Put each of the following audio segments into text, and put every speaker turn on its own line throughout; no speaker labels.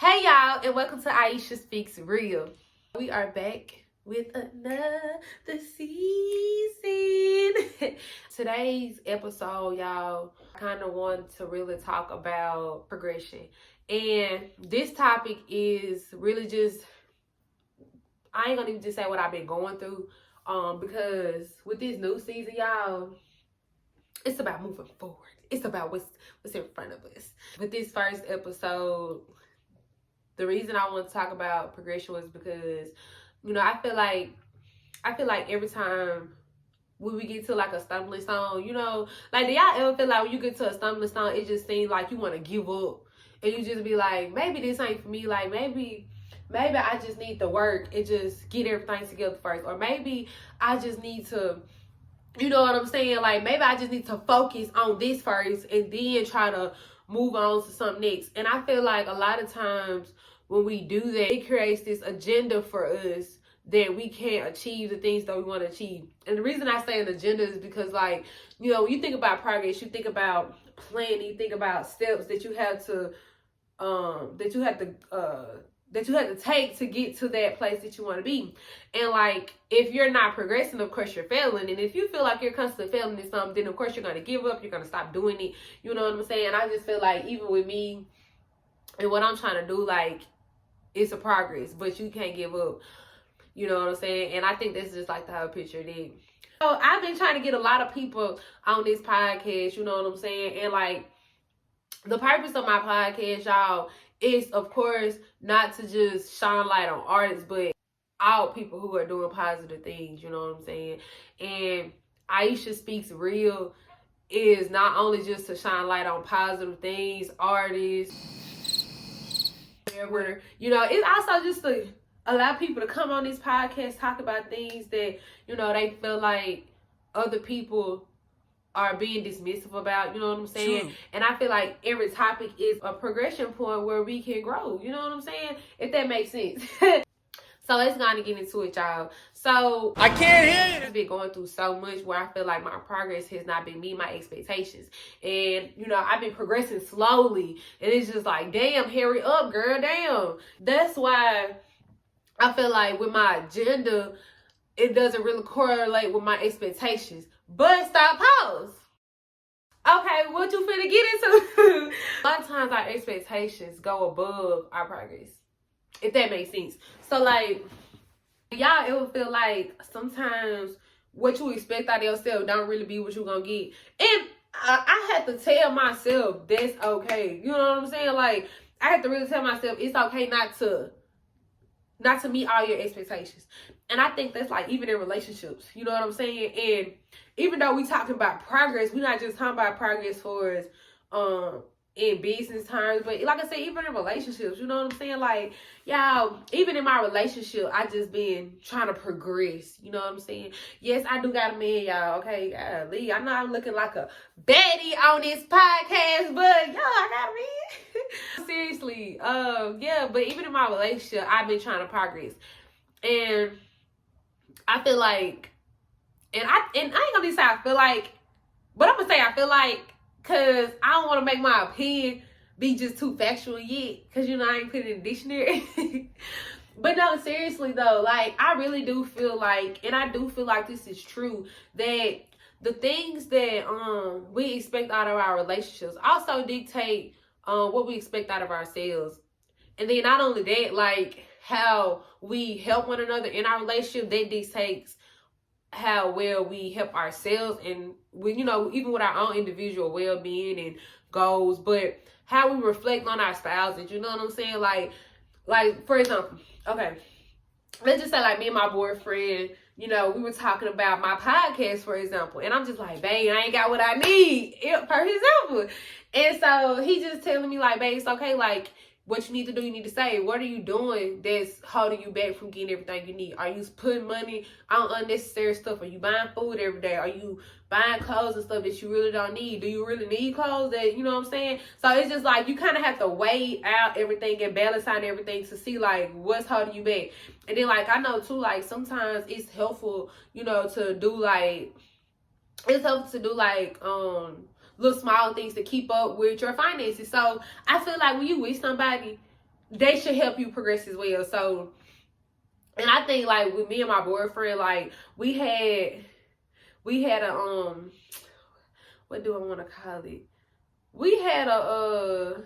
Hey y'all, and welcome to Aisha Speaks Real. We are back with another season. Today's episode, y'all, I kind of want to really talk about progression. And this topic is really just, I ain't gonna even just say what I've been going through. Because with this new season, y'all, it's about moving forward. It's about what's in front of us. With this first episode, the reason I want to talk about progression was because, I feel like every time when we get to like a stumbling stone, like do y'all ever feel like when you get to a stumbling stone, it just seems like you want to give up and you just be like, maybe this ain't for me. Like maybe I just need to work and just get everything together first, or maybe I just need to. You know what I'm saying? Like maybe I just need to focus on this first and then try to move on to something next. And I feel like a lot of times when we do that, it creates this agenda for us that we can't achieve the things that we want to achieve. And the reason I say an agenda is because, like, when you think about progress, you think about planning, you think about steps that you have to take to get to that place that you want to be. And like, if you're not progressing, of course you're failing. And if you feel like you're constantly failing in something, then of course you're going to give up. You're going to stop doing it. You know what I'm saying? I just feel like even with me and what I'm trying to do, like, it's a progress, but you can't give up. You know what I'm saying? And I think that's just like the whole picture of it. So I've been trying to get a lot of people on this podcast, you know what I'm saying? And like, the purpose of my podcast, y'all, is of course not to just shine light on artists, but all people who are doing positive things, you know what I'm saying? And Aisha Speaks Real is not only just to shine light on positive things, artists, whatever, it's also just to allow people to come on this podcast, talk about things that, they feel like other people are being dismissive about, you know what I'm saying? True. And I feel like every topic is a progression point where we can grow, you know what I'm saying? If that makes sense. So let's go on and get into it, y'all. So
I can't hear you.
I've been going through so much where I feel like my progress has not been meeting my expectations. And, I've been progressing slowly. And it's just like, damn, hurry up, girl, damn. That's why I feel like with my agenda, it doesn't really correlate with my expectations. But stop, pause. Okay, what you finna get into? A lot of times our expectations go above our progress, if that makes sense. So like, y'all ever feel like sometimes what you expect out of yourself don't really be what you're gonna get? And I had to tell myself that's okay. You know what I'm saying? Like, I had to really tell myself it's okay not to meet all your expectations. And I think that's like even in relationships, you know what I'm saying? And even though we talking about progress, we're not just talking about progress for us in business terms, but like I said, even in relationships, you know what I'm saying? Like, y'all, even in my relationship, I just been trying to progress, you know what I'm saying? Yes, I do got a man, y'all, okay? Golly, I know I'm looking like a baddie on this podcast, but y'all, I got a man. Seriously, yeah, but even in my relationship, I've been trying to progress. And I feel like, and I ain't gonna say I feel like, but I'm gonna say I feel like, cause I don't want to make my opinion be just too factual yet, cause I ain't put it in the dictionary. But no, seriously though, like I really do feel like, and I do feel like this is true, that the things that we expect out of our relationships also dictate what we expect out of ourselves. And then not only that, like how we help one another in our relationship, that dictates how well we help ourselves, and we, even with our own individual well-being and goals, but how we reflect on our spouses, you know what I'm saying? Like for example, okay, let's just say like me and my boyfriend, we were talking about my podcast, for example, and I'm just like, babe, I ain't got what I need, for example. And so he just telling me like, babe, it's okay, like what you need to do, you need to say, what are you doing that's holding you back from getting everything you need? Are you putting money on unnecessary stuff? Are you buying food every day? Are you buying clothes and stuff that you really don't need? Do you really need clothes that, you know what I'm saying? So it's just like, you kind of have to weigh out everything and balance out everything to see like what's holding you back. And then like, I know too, like sometimes it's helpful, to do like, little small things to keep up with your finances. So I feel like when you with somebody, they should help you progress as well. So, and I think like with me and my boyfriend, like we had a what do I want to call it? We had a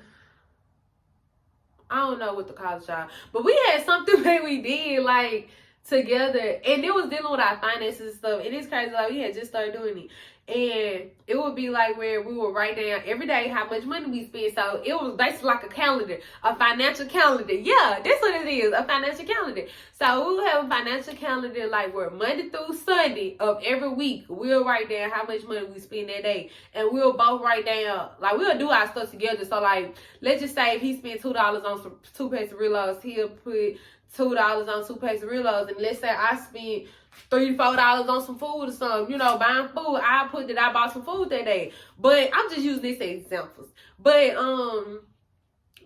I don't know what to call it, y'all, but we had something that we did like together, and it was dealing with our finances and stuff. And it's crazy, like we had just started doing it. And it would be like where we would write down every day how much money we spent. So it was basically like a calendar, a financial calendar. Yeah, that's what it is, a financial calendar. So we would have a financial calendar like where Monday through Sunday of every week, we'll write down how much money we spend that day. And we'll both write down, like we'll do our stuff together. So like, let's just say if he spent $2 on some toothpaste and Reloads, he'll put $2 on toothpaste and Reloads. And let's say I spent $3 to $4 on some food or something, you know, buying food. I put that I bought some food that day. But I'm just using this as examples. But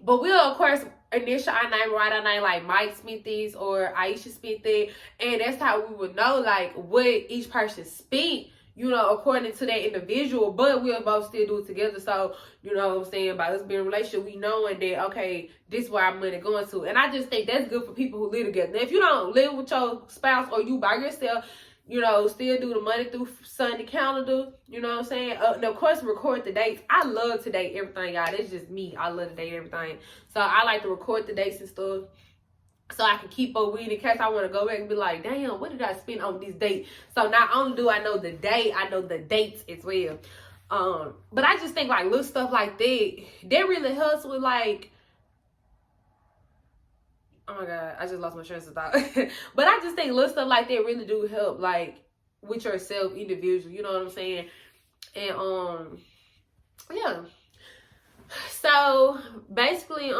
we'll of course initial our name, write our name like Mike spent this or Aisha spent that. And that's how we would know like what each person spent, you know, according to that individual, but we'll both still do it together. So, you know what I'm saying, by us being in a relationship, we knowing that, okay, this is where our money going to. And I just think that's good for people who live together. Now, if you don't live with your spouse or you by yourself, you know, still do the Monday through Sunday calendar, you know what I'm saying? And of course, record the dates. I love to date everything, y'all. That's just me. I love to date everything. So I like to record the dates and stuff, so I can keep up with it in case I want to go back and be like, damn, what did I spend on this date? So not only do I know the day, I know the dates as well. But I just think like little stuff like that really helps with like, oh my God, I just lost my train of thought. But I just think little stuff like that really do help like with yourself individually, you know what I'm saying? And yeah. So basically,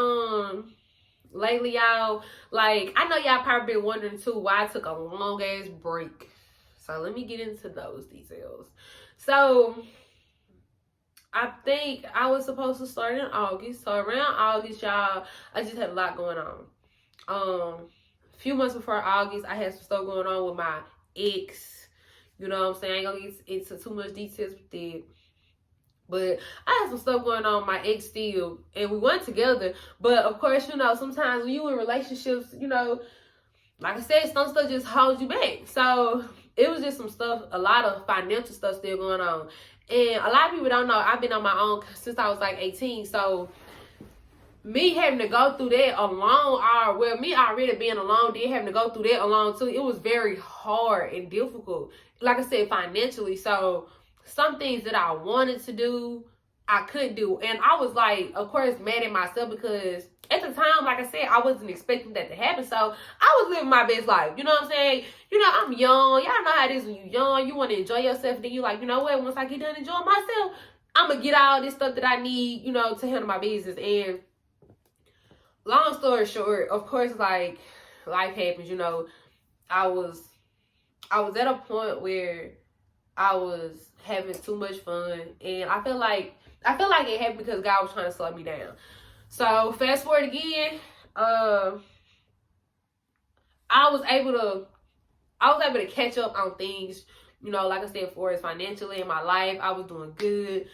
lately, y'all, like, I know y'all probably been wondering too why I took a long ass break. So let me get into those details. So I think I was supposed to start in August. So around August, y'all, I just had a lot going on. A few months before August, I had some stuff going on with my ex. You know what I'm saying? I ain't gonna get into too much details with it. But I had some stuff going on with my ex still, and we went together. But of course, you know, sometimes when you in relationships, you know, like I said, some stuff just holds you back. So it was just some stuff, a lot of financial stuff still going on. And a lot of people don't know, I've been on my own since I was like 18. So me having to go through that alone, me already being alone, then having to go through that alone too, it was very hard and difficult. Like I said, financially. So some things that I wanted to do, I couldn't do. And I was like, of course, mad at myself because at the time, like I said, I wasn't expecting that to happen. So I was living my best life. You know what I'm saying? You know, I'm young. Y'all know how it is when you're young. You want to enjoy yourself. Then you like, you know what? Once I get done enjoying myself, I'm going to get all this stuff that I need, you know, to handle my business. And long story short, of course, like, life happens, you know. I was at a point where I was having too much fun, and I feel like it happened because God was trying to slow me down. So fast forward again, I was able to catch up on things, you know, like I said, for as financially in my life, I was doing good.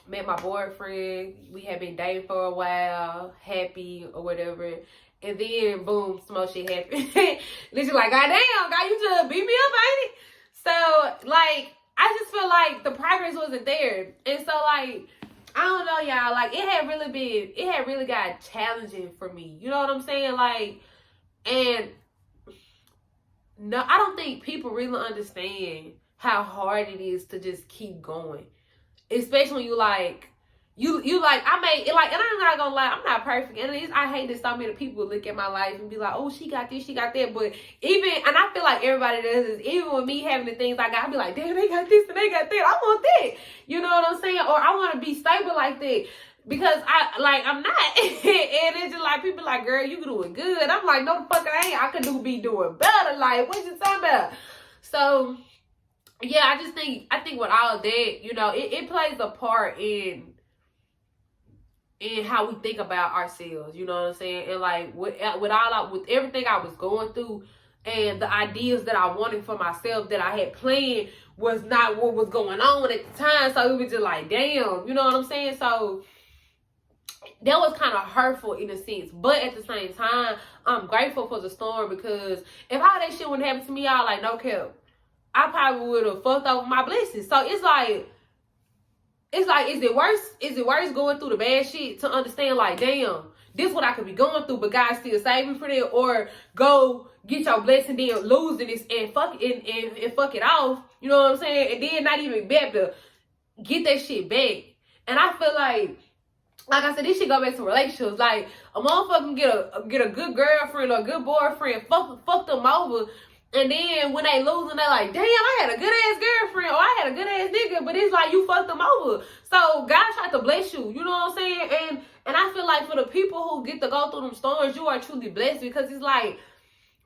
Met my boyfriend, we had been dating for a while, happy or whatever. And then boom, some more shit happened. Literally like, God damn, God, you just beat me up, ain't it? So, like, I just feel like the progress wasn't there. And so, like, I don't know, y'all. Like, it had really got challenging for me. You know what I'm saying? Like, and no, I don't think people really understand how hard it is to just keep going. Especially when you like, I made it like, and I'm not gonna lie, I'm not perfect. And I hate that so many people look at my life and be like, oh, she got this, she got that. But and I feel like everybody does this. Even with me having the things I got, I be like, damn, they got this and they got that. I want that. You know what I'm saying? Or I want to be stable like that. Because I'm not. And it's just like, people like, girl, you doing good. I'm like, no, the fuck I ain't. I could be doing better. Like, what you talking about? So, yeah, I think with all of that, you know, it plays a part in how we think about ourselves, you know what I'm saying? And like with everything I was going through and the ideas that I wanted for myself that I had planned was not what was going on at the time. So it was just like, damn, you know what I'm saying? So that was kind of hurtful in a sense. But at the same time, I'm grateful for the storm, because if all that shit wouldn't happen to me, y'all, like, no cap, I probably would have fucked over my blessings. So it's like, is it worse? Is it worse going through the bad shit to understand, like, damn, this is what I could be going through, but God still save me for that? Or go get your blessing, then losing this and fuck it off. You know what I'm saying? And then not even be able to get that shit back. And I feel like I said, this shit go back to relationships. Like, a motherfucker get a good girlfriend or a good boyfriend, fuck them over. And then when they lose, and they're like, damn, I had a good ass girlfriend, or I had a good ass nigga, but it's like you fucked them over. So God tried to bless you, you know what I'm saying? And I feel like for the people who get to go through them storms, you are truly blessed, because it's like,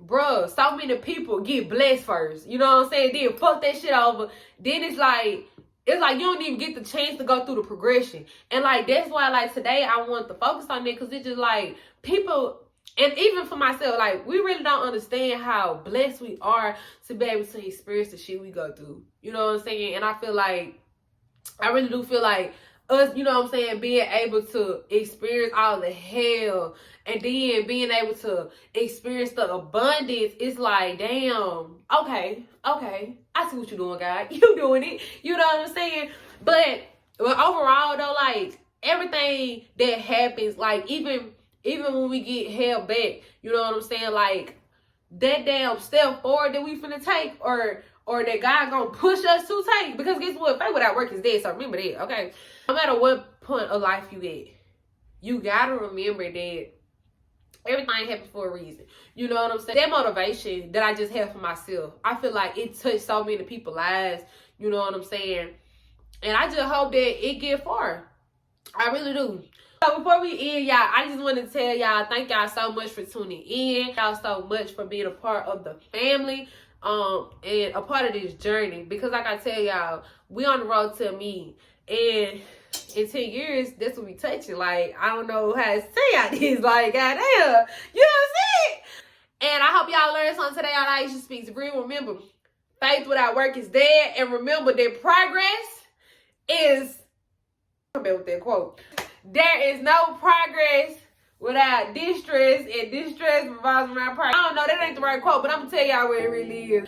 bruh, so many people get blessed first, you know what I'm saying? Then fuck that shit over. Then it's like you don't even get the chance to go through the progression. And like, that's why, like, today I want to focus on that, because it's just like people. And even for myself, like, we really don't understand how blessed we are to be able to experience the shit we go through. You know what I'm saying? And I feel like, I really do feel like us, you know what I'm saying, being able to experience all the hell and then being able to experience the abundance, it's like, damn, okay, I see what you're doing, God. You doing it. You know what I'm saying? But overall, though, like, everything that happens, like, even when we get held back, you know what I'm saying? Like, that damn step forward that we finna take, or that God gonna push us to take. Because guess what? Faith without work is dead. So remember that, okay? No matter what point of life you at, you gotta remember that everything happens for a reason. You know what I'm saying? That motivation that I just have for myself, I feel like it touched so many people's lives. You know what I'm saying? And I just hope that it get far. I really do. So before we end, y'all, I just want to tell y'all, thank y'all so much for tuning in. Y'all so much for being a part of the family, and a part of this journey. Because like I tell y'all, we on the road to me. And in 10 years, that's what we touching. Like, I don't know how to say y'all this. Like, goddamn. You know what I'm saying? And I hope y'all learned something today on Aisha Speaks Real. Remember, faith without work is dead. And remember that progress is... I'm with that quote. There is no progress without distress, and distress revolves around progress. I don't know, that ain't the right quote, but I'm gonna tell y'all what it really is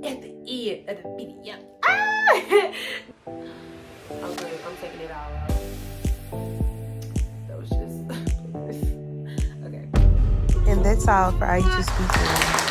at the end of the video. Okay, I'm taking it all out. That was just okay.
And that's all for Aisha Speaks Real.